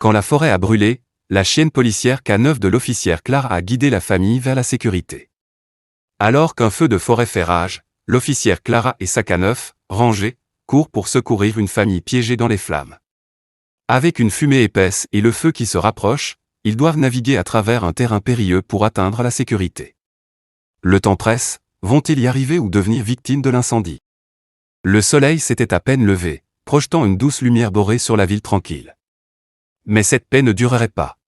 Quand la forêt a brûlé, la chienne policière K9 de l'officière Clara a guidé la famille vers la sécurité. Alors qu'un feu de forêt fait rage, l'officière Clara et sa K9, rangée, courent pour secourir une famille piégée dans les flammes. Avec une fumée épaisse et le feu qui se rapproche, ils doivent naviguer à travers un terrain périlleux pour atteindre la sécurité. Le temps presse, vont-ils y arriver ou devenir victimes de l'incendie? Le soleil s'était à peine levé, projetant une douce lumière dorée sur la ville tranquille. Mais cette paix ne durerait pas.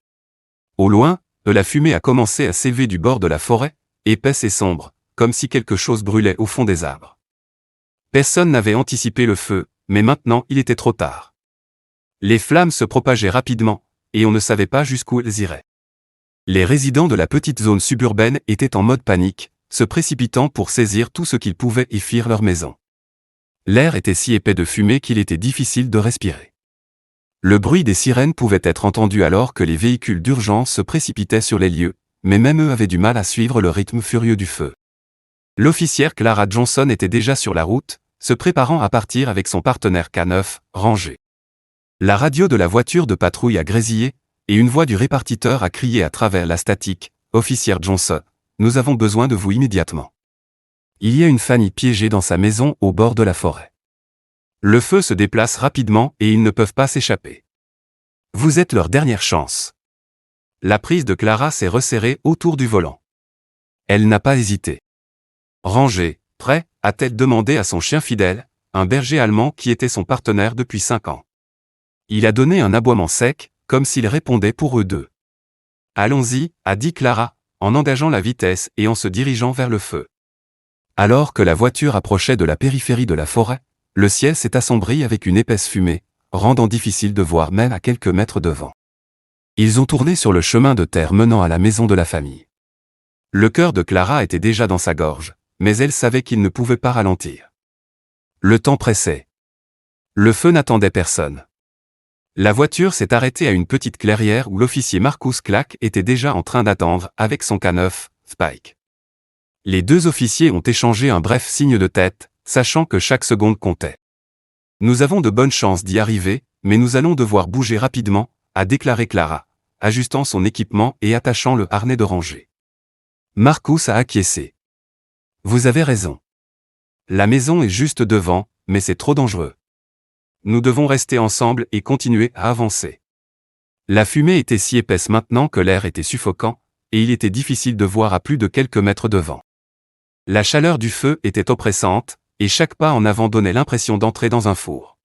Au loin, la fumée a commencé à s'élever du bord de la forêt, épaisse et sombre, comme si quelque chose brûlait au fond des arbres. Personne n'avait anticipé le feu, mais maintenant il était trop tard. Les flammes se propageaient rapidement, et on ne savait pas jusqu'où elles iraient. Les résidents de la petite zone suburbaine étaient en mode panique, se précipitant pour saisir tout ce qu'ils pouvaient et fuir leur maison. L'air était si épais de fumée qu'il était difficile de respirer. Le bruit des sirènes pouvait être entendu alors que les véhicules d'urgence se précipitaient sur les lieux, mais même eux avaient du mal à suivre le rythme furieux du feu. L'officière Clara Johnson était déjà sur la route, se préparant à partir avec son partenaire K9, rangé. La radio de la voiture de patrouille a grésillé, et une voix du répartiteur a crié à travers la statique, « Officière Johnson, nous avons besoin de vous immédiatement. Il y a une famille piégée dans sa maison au bord de la forêt. Le feu se déplace rapidement et ils ne peuvent pas s'échapper. Vous êtes leur dernière chance. » La prise de Clara s'est resserrée autour du volant. Elle n'a pas hésité. Rangé, prêt, a-t-elle demandé à son chien fidèle, un berger allemand qui était son partenaire depuis 5 ans. Il a donné un aboiement sec, comme s'il répondait pour eux deux. « Allons-y » a dit Clara, en engageant la vitesse et en se dirigeant vers le feu. Alors que la voiture approchait de la périphérie de la forêt, le ciel s'est assombri avec une épaisse fumée, rendant difficile de voir même à quelques mètres devant. Ils ont tourné sur le chemin de terre menant à la maison de la famille. Le cœur de Clara était déjà dans sa gorge, mais elle savait qu'il ne pouvait pas ralentir. Le temps pressait. Le feu n'attendait personne. La voiture s'est arrêtée à une petite clairière où l'officier Marcus Clack était déjà en train d'attendre avec son K9, Spike. Les deux officiers ont échangé un bref signe de tête, sachant que chaque seconde comptait. « Nous avons de bonnes chances d'y arriver, mais nous allons devoir bouger rapidement », a déclaré Clara, ajustant son équipement et attachant le harnais de rangée. Marcus a acquiescé. « Vous avez raison. La maison est juste devant, mais c'est trop dangereux. Nous devons rester ensemble et continuer à avancer. » La fumée était si épaisse maintenant que l'air était suffocant, et il était difficile de voir à plus de quelques mètres devant. La chaleur du feu était oppressante, et chaque pas en avant donnait l'impression d'entrer dans un four.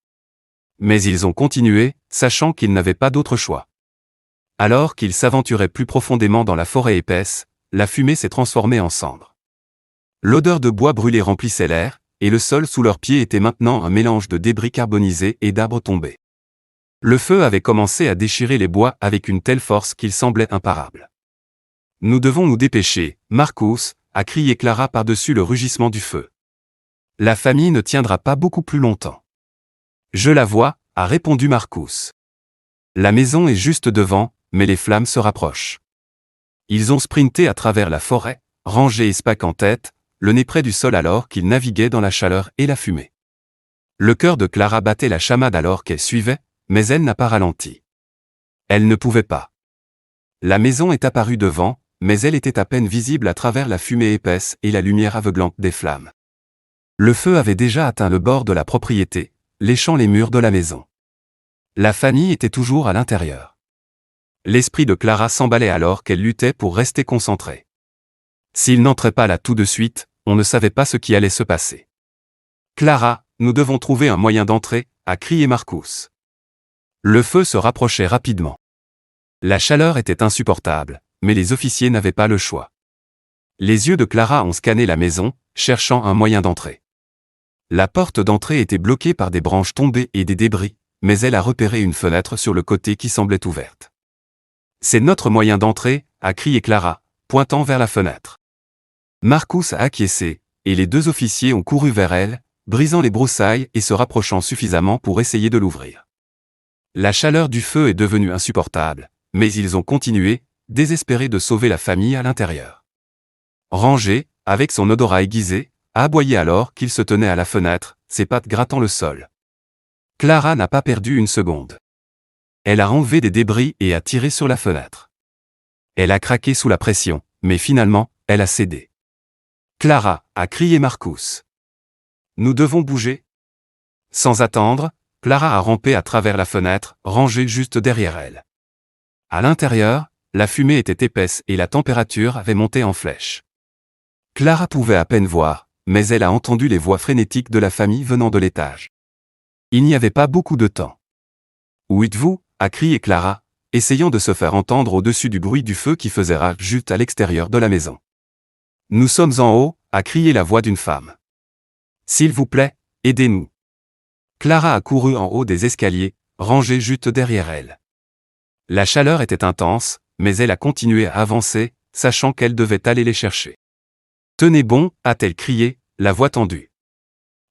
Mais ils ont continué, sachant qu'ils n'avaient pas d'autre choix. Alors qu'ils s'aventuraient plus profondément dans la forêt épaisse, la fumée s'est transformée en cendres. L'odeur de bois brûlé remplissait l'air, et le sol sous leurs pieds était maintenant un mélange de débris carbonisés et d'arbres tombés. Le feu avait commencé à déchirer les bois avec une telle force qu'il semblait imparable. « Nous devons nous dépêcher, Marcus » a crié Clara par-dessus le rugissement du feu. « La famille ne tiendra pas beaucoup plus longtemps. »« Je la vois » a répondu Marcus. « La maison est juste devant, mais les flammes se rapprochent. » Ils ont sprinté à travers la forêt, rangés et Spike en tête, le nez près du sol alors qu'ils naviguaient dans la chaleur et la fumée. Le cœur de Clara battait la chamade alors qu'elle suivait, mais elle n'a pas ralenti. Elle ne pouvait pas. La maison est apparue devant, mais elle était à peine visible à travers la fumée épaisse et la lumière aveuglante des flammes. Le feu avait déjà atteint le bord de la propriété, léchant les murs de la maison. La famille était toujours à l'intérieur. L'esprit de Clara s'emballait alors qu'elle luttait pour rester concentrée. S'il n'entrait pas là tout de suite, on ne savait pas ce qui allait se passer. « Clara, nous devons trouver un moyen d'entrer » a crié Marcus. Le feu se rapprochait rapidement. La chaleur était insupportable, mais les officiers n'avaient pas le choix. Les yeux de Clara ont scanné la maison, cherchant un moyen d'entrer. La porte d'entrée était bloquée par des branches tombées et des débris, mais elle a repéré une fenêtre sur le côté qui semblait ouverte. « C'est notre moyen d'entrer » a crié Clara, pointant vers la fenêtre. Marcus a acquiescé, et les deux officiers ont couru vers elle, brisant les broussailles et se rapprochant suffisamment pour essayer de l'ouvrir. La chaleur du feu est devenue insupportable, mais ils ont continué, désespérés de sauver la famille à l'intérieur. Rangé, avec son odorat aiguisé, a aboyé alors qu'il se tenait à la fenêtre, ses pattes grattant le sol. Clara n'a pas perdu une seconde. Elle a enlevé des débris et a tiré sur la fenêtre. Elle a craqué sous la pression, mais finalement, elle a cédé. Clara, a crié Marcus. Nous devons bouger. Sans attendre, Clara a rampé à travers la fenêtre, rangée juste derrière elle. À l'intérieur, la fumée était épaisse et la température avait monté en flèche. Clara pouvait à peine voir, mais elle a entendu les voix frénétiques de la famille venant de l'étage. Il n'y avait pas beaucoup de temps. Où êtes-vous ? A crié Clara, essayant de se faire entendre au-dessus du bruit du feu qui faisait rage juste à l'extérieur de la maison. Nous sommes en haut, a crié la voix d'une femme. S'il vous plaît, aidez-nous. Clara a couru en haut des escaliers, rangés juste derrière elle. La chaleur était intense, mais elle a continué à avancer, sachant qu'elle devait aller les chercher. Tenez bon, a-t-elle crié, la voix tendue.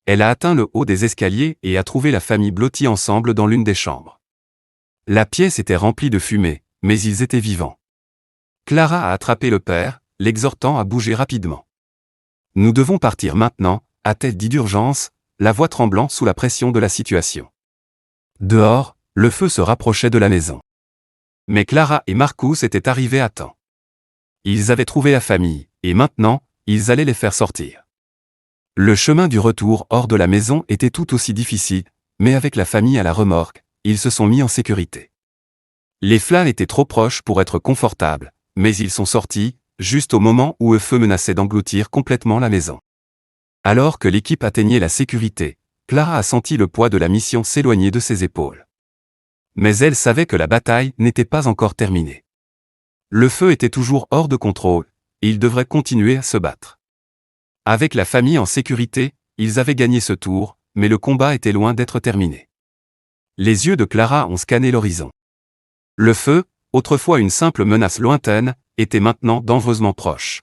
Elle a atteint le haut des escaliers et a trouvé la famille blottie ensemble dans l'une des chambres. La pièce était remplie de fumée, mais ils étaient vivants. Clara a attrapé le père, l'exhortant à bouger rapidement. Nous devons partir maintenant, a-t-elle dit d'urgence, la voix tremblant sous la pression de la situation. Dehors, le feu se rapprochait de la maison. Mais Clara et Marcus étaient arrivés à temps. Ils avaient trouvé la famille, et maintenant, ils allaient les faire sortir. Le chemin du retour hors de la maison était tout aussi difficile, mais avec la famille à la remorque, ils se sont mis en sécurité. Les flammes étaient trop proches pour être confortables, mais ils sont sortis, juste au moment où le feu menaçait d'engloutir complètement la maison. Alors que l'équipe atteignait la sécurité, Clara a senti le poids de la mission s'éloigner de ses épaules. Mais elle savait que la bataille n'était pas encore terminée. Le feu était toujours hors de contrôle, et ils devraient continuer à se battre. Avec la famille en sécurité, ils avaient gagné ce tour, mais le combat était loin d'être terminé. Les yeux de Clara ont scanné l'horizon. Le feu, autrefois une simple menace lointaine, était maintenant dangereusement proche.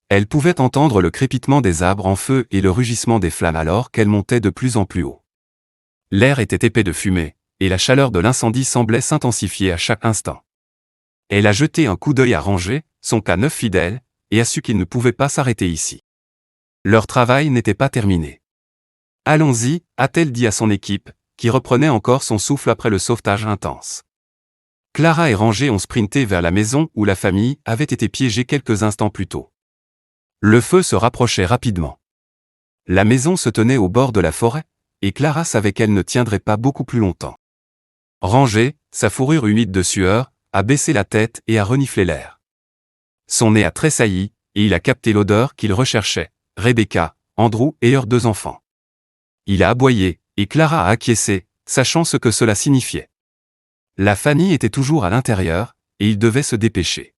Elle pouvait entendre le crépitement des arbres en feu et le rugissement des flammes alors qu'elles montaient de plus en plus haut. L'air était épais de fumée, et la chaleur de l'incendie semblait s'intensifier à chaque instant. Elle a jeté un coup d'œil à Ranger, son K9 fidèle, et a su qu'il ne pouvait pas s'arrêter ici. Leur travail n'était pas terminé. Allons-y, a-t-elle dit à son équipe, qui reprenait encore son souffle après le sauvetage intense. Clara et Ranger ont sprinté vers la maison où la famille avait été piégée quelques instants plus tôt. Le feu se rapprochait rapidement. La maison se tenait au bord de la forêt, et Clara savait qu'elle ne tiendrait pas beaucoup plus longtemps. Ranger, sa fourrure humide de sueur, a baissé la tête et a reniflé l'air. Son nez a tressailli, et il a capté l'odeur qu'il recherchait, Rebecca, Andrew et leurs 2 enfants. Il a aboyé, et Clara a acquiescé, sachant ce que cela signifiait. La famille était toujours à l'intérieur, et il devait se dépêcher.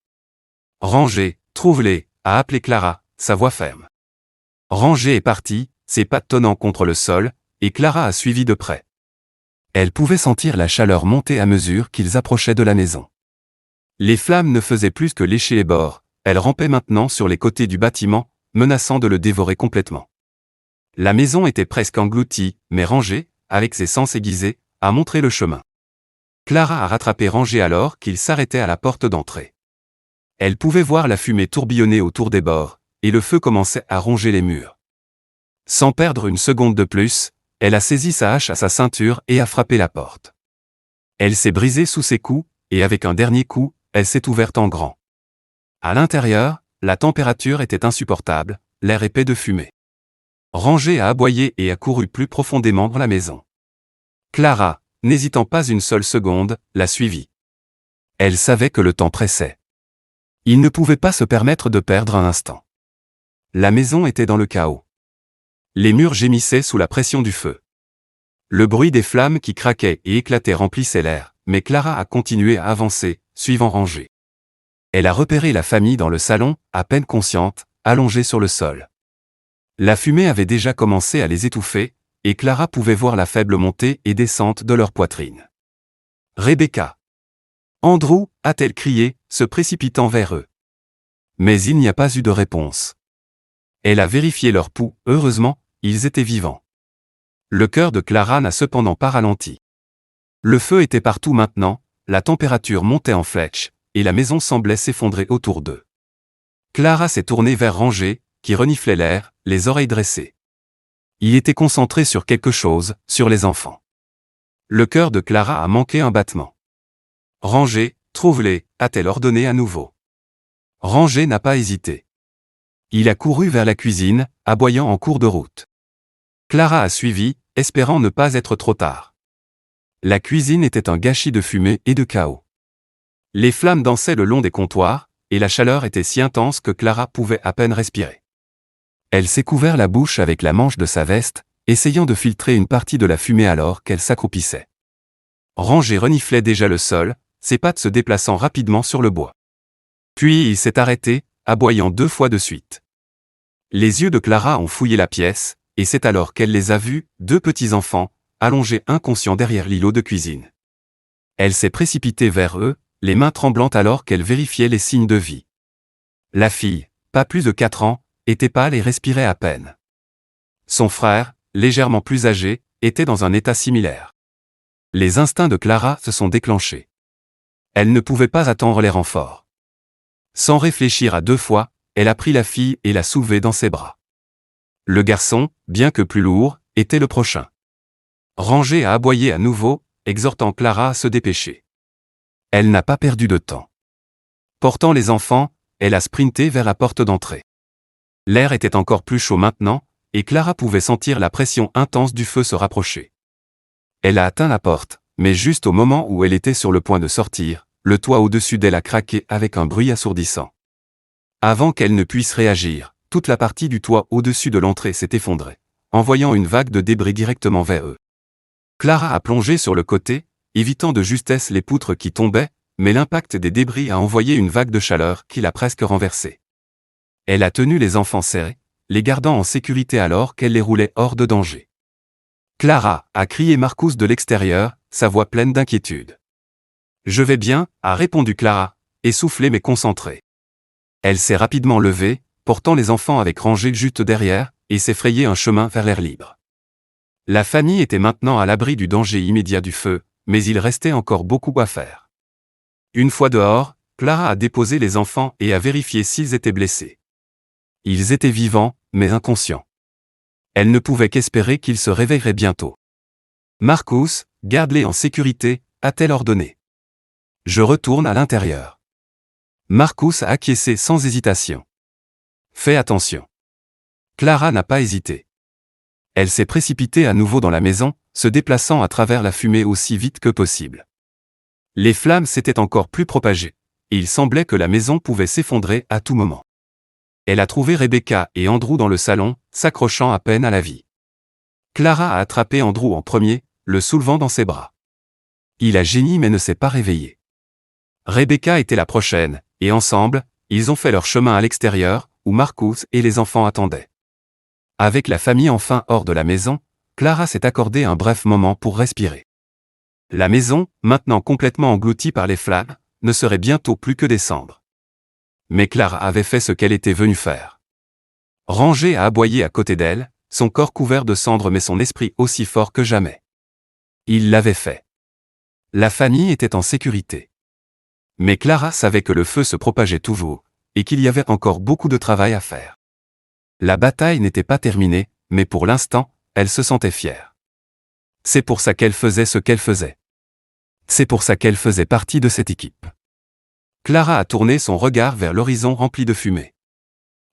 Ranger, trouve-les, a appelé Clara, sa voix ferme. Ranger est parti, ses pattes tonnant contre le sol, et Clara a suivi de près. Elle pouvait sentir la chaleur monter à mesure qu'ils approchaient de la maison. Les flammes ne faisaient plus que lécher les bords, elles rampaient maintenant sur les côtés du bâtiment, menaçant de le dévorer complètement. La maison était presque engloutie, mais Ranger, avec ses sens aiguisés, a montré le chemin. Clara a rattrapé Ranger alors qu'il s'arrêtait à la porte d'entrée. Elle pouvait voir la fumée tourbillonner autour des bords, et le feu commençait à ronger les murs. Sans perdre une seconde de plus, elle a saisi sa hache à sa ceinture et a frappé la porte. Elle s'est brisée sous ses coups, et avec un dernier coup, elle s'est ouverte en grand. À l'intérieur, la température était insupportable, l'air épais de fumée. Ranger a aboyé et a couru plus profondément dans la maison. Clara, n'hésitant pas une seule seconde, l'a suivie. Elle savait que le temps pressait. Il ne pouvait pas se permettre de perdre un instant. La maison était dans le chaos. Les murs gémissaient sous la pression du feu. Le bruit des flammes qui craquaient et éclataient remplissait l'air, mais Clara a continué à avancer, suivant Ranger. Elle a repéré la famille dans le salon, à peine consciente, allongée sur le sol. La fumée avait déjà commencé à les étouffer, et Clara pouvait voir la faible montée et descente de leur poitrine. Rebecca. Andrew, a-t-elle crié, se précipitant vers eux. Mais il n'y a pas eu de réponse. Elle a vérifié leur pouls, heureusement, ils étaient vivants. Le cœur de Clara n'a cependant pas ralenti. Le feu était partout maintenant, la température montait en flèche, et la maison semblait s'effondrer autour d'eux. Clara s'est tournée vers Ranger, qui reniflait l'air, les oreilles dressées. Il était concentré sur quelque chose, sur les enfants. Le cœur de Clara a manqué un battement. Rangez, trouve-les, a-t-elle ordonné à nouveau. Rangez n'a pas hésité. Il a couru vers la cuisine, aboyant en cours de route. Clara a suivi, espérant ne pas être trop tard. La cuisine était un gâchis de fumée et de chaos. Les flammes dansaient le long des comptoirs, et la chaleur était si intense que Clara pouvait à peine respirer. Elle s'est couvert la bouche avec la manche de sa veste, essayant de filtrer une partie de la fumée alors qu'elle s'accroupissait. Rangé reniflait déjà le sol, ses pattes se déplaçant rapidement sur le bois. Puis il s'est arrêté, aboyant 2 fois de suite. Les yeux de Clara ont fouillé la pièce, et c'est alors qu'elle les a vus, 2 petits enfants, allongés inconscients derrière l'îlot de cuisine. Elle s'est précipitée vers eux, les mains tremblantes alors qu'elle vérifiait les signes de vie. La fille, pas plus de 4 ans, était pâle et respirait à peine. Son frère, légèrement plus âgé, était dans un état similaire. Les instincts de Clara se sont déclenchés. Elle ne pouvait pas attendre les renforts. Sans réfléchir à 2 fois, elle a pris la fille et l'a soulevée dans ses bras. Le garçon, bien que plus lourd, était le prochain. Rangé a aboyé à nouveau, exhortant Clara à se dépêcher. Elle n'a pas perdu de temps. Portant les enfants, elle a sprinté vers la porte d'entrée. L'air était encore plus chaud maintenant, et Clara pouvait sentir la pression intense du feu se rapprocher. Elle a atteint la porte, mais juste au moment où elle était sur le point de sortir, le toit au-dessus d'elle a craqué avec un bruit assourdissant. Avant qu'elle ne puisse réagir, toute la partie du toit au-dessus de l'entrée s'est effondrée, envoyant une vague de débris directement vers eux. Clara a plongé sur le côté, évitant de justesse les poutres qui tombaient, mais l'impact des débris a envoyé une vague de chaleur qui l'a presque renversée. Elle a tenu les enfants serrés, les gardant en sécurité alors qu'elle les roulait hors de danger. Clara, a crié Marcus de l'extérieur, sa voix pleine d'inquiétude. Je vais bien, a répondu Clara, essoufflée mais concentrée. Elle s'est rapidement levée, portant les enfants avec Rangé juste derrière, et s'est frayé un chemin vers l'air libre. La famille était maintenant à l'abri du danger immédiat du feu, mais il restait encore beaucoup à faire. Une fois dehors, Clara a déposé les enfants et a vérifié s'ils étaient blessés. Ils étaient vivants, mais inconscients. Elle ne pouvait qu'espérer qu'ils se réveilleraient bientôt. Marcus, garde-les en sécurité, a-t-elle ordonné. Je retourne à l'intérieur. Marcus a acquiescé sans hésitation. Fais attention. Clara n'a pas hésité. Elle s'est précipitée à nouveau dans la maison, se déplaçant à travers la fumée aussi vite que possible. Les flammes s'étaient encore plus propagées, et il semblait que la maison pouvait s'effondrer à tout moment. Elle a trouvé Rebecca et Andrew dans le salon, s'accrochant à peine à la vie. Clara a attrapé Andrew en premier, le soulevant dans ses bras. Il a gémi mais ne s'est pas réveillé. Rebecca était la prochaine, et ensemble, ils ont fait leur chemin à l'extérieur, où Marcus et les enfants attendaient. Avec la famille enfin hors de la maison, Clara s'est accordé un bref moment pour respirer. La maison, maintenant complètement engloutie par les flammes, ne serait bientôt plus que des cendres. Mais Clara avait fait ce qu'elle était venue faire. Rangé a aboyé à côté d'elle, son corps couvert de cendres mais son esprit aussi fort que jamais. Il l'avait fait. La famille était en sécurité. Mais Clara savait que le feu se propageait toujours, et qu'il y avait encore beaucoup de travail à faire. La bataille n'était pas terminée, mais pour l'instant, elle se sentait fière. C'est pour ça qu'elle faisait ce qu'elle faisait. C'est pour ça qu'elle faisait partie de cette équipe. Clara a tourné son regard vers l'horizon rempli de fumée.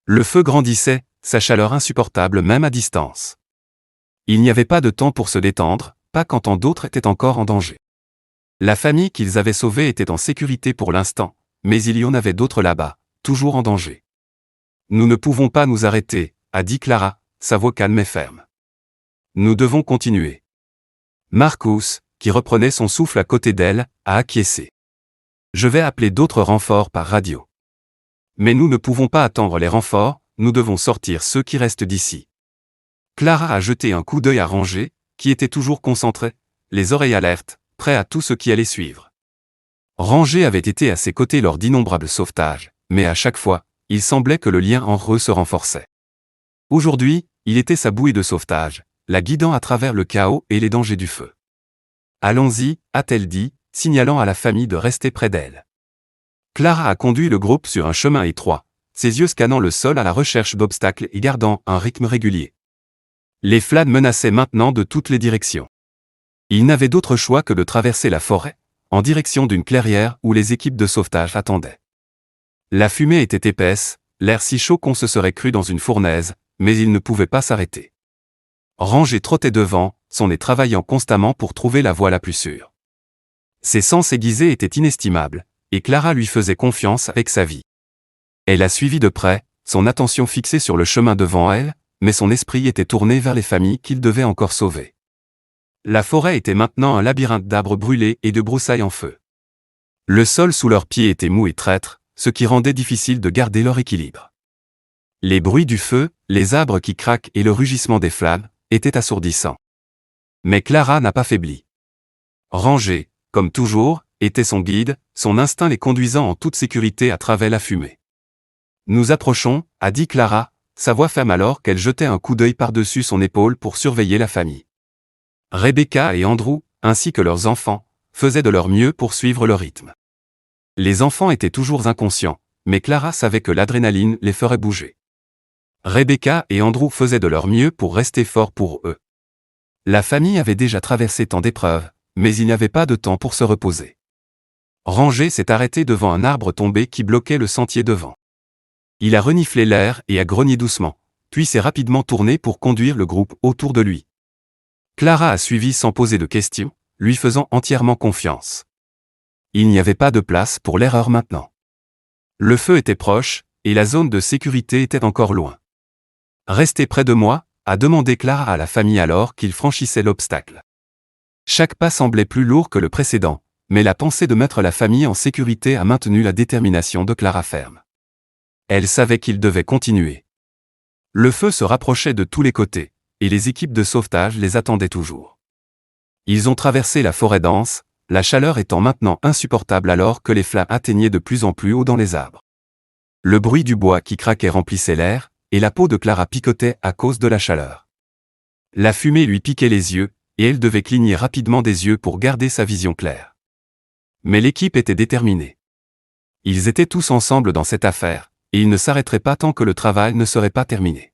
Le feu grandissait, sa chaleur insupportable même à distance. Il n'y avait pas de temps pour se détendre, pas quand tant d'autres étaient encore en danger. La famille qu'ils avaient sauvée était en sécurité pour l'instant, mais il y en avait d'autres là-bas, toujours en danger. Nous ne pouvons pas nous arrêter, a dit Clara, sa voix calme et ferme. Nous devons continuer. Marcus, qui reprenait son souffle à côté d'elle, a acquiescé. Je vais appeler d'autres renforts par radio. Mais nous ne pouvons pas attendre les renforts, nous devons sortir ceux qui restent d'ici. Clara a jeté un coup d'œil à Rangé, qui était toujours concentré, les oreilles alertes, prêt à tout ce qui allait suivre. Rangé avait été à ses côtés lors d'innombrables sauvetages, mais à chaque fois, il semblait que le lien entre eux se renforçait. Aujourd'hui, il était sa bouée de sauvetage, la guidant à travers le chaos et les dangers du feu. Allons-y, a-t-elle dit, signalant à la famille de rester près d'elle. Clara a conduit le groupe sur un chemin étroit, ses yeux scannant le sol à la recherche d'obstacles et gardant un rythme régulier. Les flammes menaçaient maintenant de toutes les directions. Ils n'avaient d'autre choix que de traverser la forêt, en direction d'une clairière où les équipes de sauvetage attendaient. La fumée était épaisse, l'air si chaud qu'on se serait cru dans une fournaise, mais il ne pouvait pas s'arrêter. Rangé trottait devant, son nez travaillant constamment pour trouver la voie la plus sûre. Ses sens aiguisés étaient inestimables, et Clara lui faisait confiance avec sa vie. Elle a suivi de près, son attention fixée sur le chemin devant elle, mais son esprit était tourné vers les familles qu'il devait encore sauver. La forêt était maintenant un labyrinthe d'arbres brûlés et de broussailles en feu. Le sol sous leurs pieds était mou et traître, ce qui rendait difficile de garder leur équilibre. Les bruits du feu, les arbres qui craquent et le rugissement des flammes étaient assourdissants. Mais Clara n'a pas faibli. Rangé, comme toujours, était son guide, son instinct les conduisant en toute sécurité à travers la fumée. Nous approchons, a dit Clara, sa voix ferme alors qu'elle jetait un coup d'œil par-dessus son épaule pour surveiller la famille. Rebecca et Andrew, ainsi que leurs enfants, faisaient de leur mieux pour suivre le rythme. Les enfants étaient toujours inconscients, mais Clara savait que l'adrénaline les ferait bouger. Rebecca et Andrew faisaient de leur mieux pour rester forts pour eux. La famille avait déjà traversé tant d'épreuves, mais il n'y avait pas de temps pour se reposer. Rangé s'est arrêté devant un arbre tombé qui bloquait le sentier devant. Il a reniflé l'air et a grogné doucement, puis s'est rapidement tourné pour conduire le groupe autour de lui. Clara a suivi sans poser de questions, lui faisant entièrement confiance. Il n'y avait pas de place pour l'erreur maintenant. Le feu était proche, et la zone de sécurité était encore loin. « Restez près de moi », a demandé Clara à la famille alors qu'ils franchissaient l'obstacle. Chaque pas semblait plus lourd que le précédent, mais la pensée de mettre la famille en sécurité a maintenu la détermination de Clara ferme. Elle savait qu'il devait continuer. Le feu se rapprochait de tous les côtés, et les équipes de sauvetage les attendaient toujours. Ils ont traversé la forêt dense, la chaleur étant maintenant insupportable alors que les flammes atteignaient de plus en plus haut dans les arbres. Le bruit du bois qui craquait remplissait l'air, et la peau de Clara picotait à cause de la chaleur. La fumée lui piquait les yeux, et elle devait cligner rapidement des yeux pour garder sa vision claire. Mais l'équipe était déterminée. Ils étaient tous ensemble dans cette affaire, et ils ne s'arrêteraient pas tant que le travail ne serait pas terminé.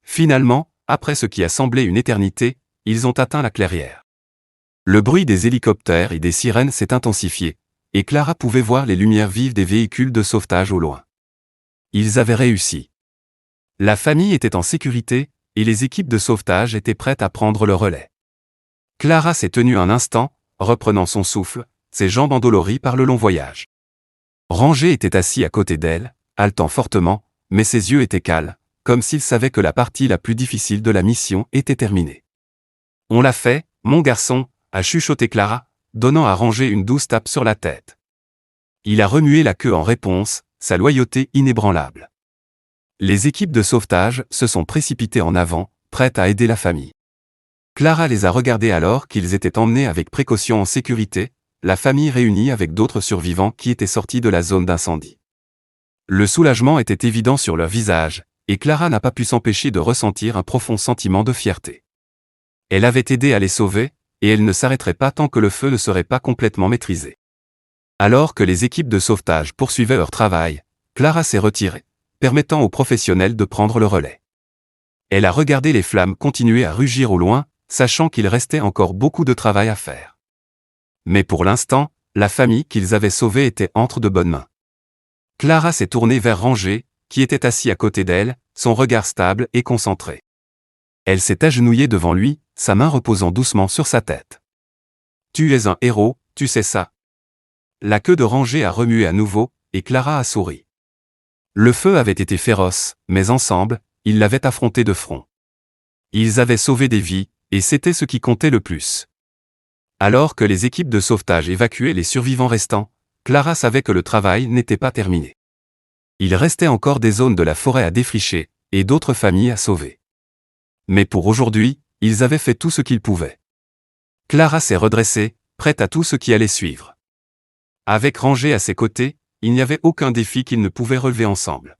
Finalement, après ce qui a semblé une éternité, ils ont atteint la clairière. Le bruit des hélicoptères et des sirènes s'est intensifié, et Clara pouvait voir les lumières vives des véhicules de sauvetage au loin. Ils avaient réussi. La famille était en sécurité, et les équipes de sauvetage étaient prêtes à prendre le relais. Clara s'est tenue un instant, reprenant son souffle, ses jambes endolories par le long voyage. Rangé était assis à côté d'elle, haletant fortement, mais ses yeux étaient cales, comme s'il savait que la partie la plus difficile de la mission était terminée. « On l'a fait, mon garçon », a chuchoté Clara, donnant à Rangé une douce tape sur la tête. Il a remué la queue en réponse, sa loyauté inébranlable. Les équipes de sauvetage se sont précipitées en avant, prêtes à aider la famille. Clara les a regardés alors qu'ils étaient emmenés avec précaution en sécurité, la famille réunie avec d'autres survivants qui étaient sortis de la zone d'incendie. Le soulagement était évident sur leur visage, et Clara n'a pas pu s'empêcher de ressentir un profond sentiment de fierté. Elle avait aidé à les sauver, et elle ne s'arrêterait pas tant que le feu ne serait pas complètement maîtrisé. Alors que les équipes de sauvetage poursuivaient leur travail, Clara s'est retirée, permettant aux professionnels de prendre le relais. Elle a regardé les flammes continuer à rugir au loin, sachant qu'il restait encore beaucoup de travail à faire. Mais pour l'instant, la famille qu'ils avaient sauvée était entre de bonnes mains. Clara s'est tournée vers Rangé, qui était assis à côté d'elle, son regard stable et concentré. Elle s'est agenouillée devant lui, sa main reposant doucement sur sa tête. « Tu es un héros, tu sais ça. » La queue de Rangé a remué à nouveau, et Clara a souri. Le feu avait été féroce, mais ensemble, ils l'avaient affronté de front. Ils avaient sauvé des vies, et c'était ce qui comptait le plus. Alors que les équipes de sauvetage évacuaient les survivants restants, Clara savait que le travail n'était pas terminé. Il restait encore des zones de la forêt à défricher, et d'autres familles à sauver. Mais pour aujourd'hui, ils avaient fait tout ce qu'ils pouvaient. Clara s'est redressée, prête à tout ce qui allait suivre. Avec Rangé à ses côtés, il n'y avait aucun défi qu'ils ne pouvaient relever ensemble.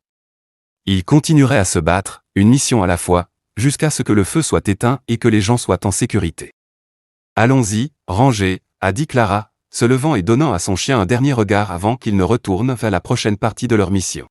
Ils continueraient à se battre, une mission à la fois, jusqu'à ce que le feu soit éteint et que les gens soient en sécurité. « Allons-y, Rangé », a dit Clara, se levant et donnant à son chien un dernier regard avant qu'il ne retourne vers la prochaine partie de leur mission.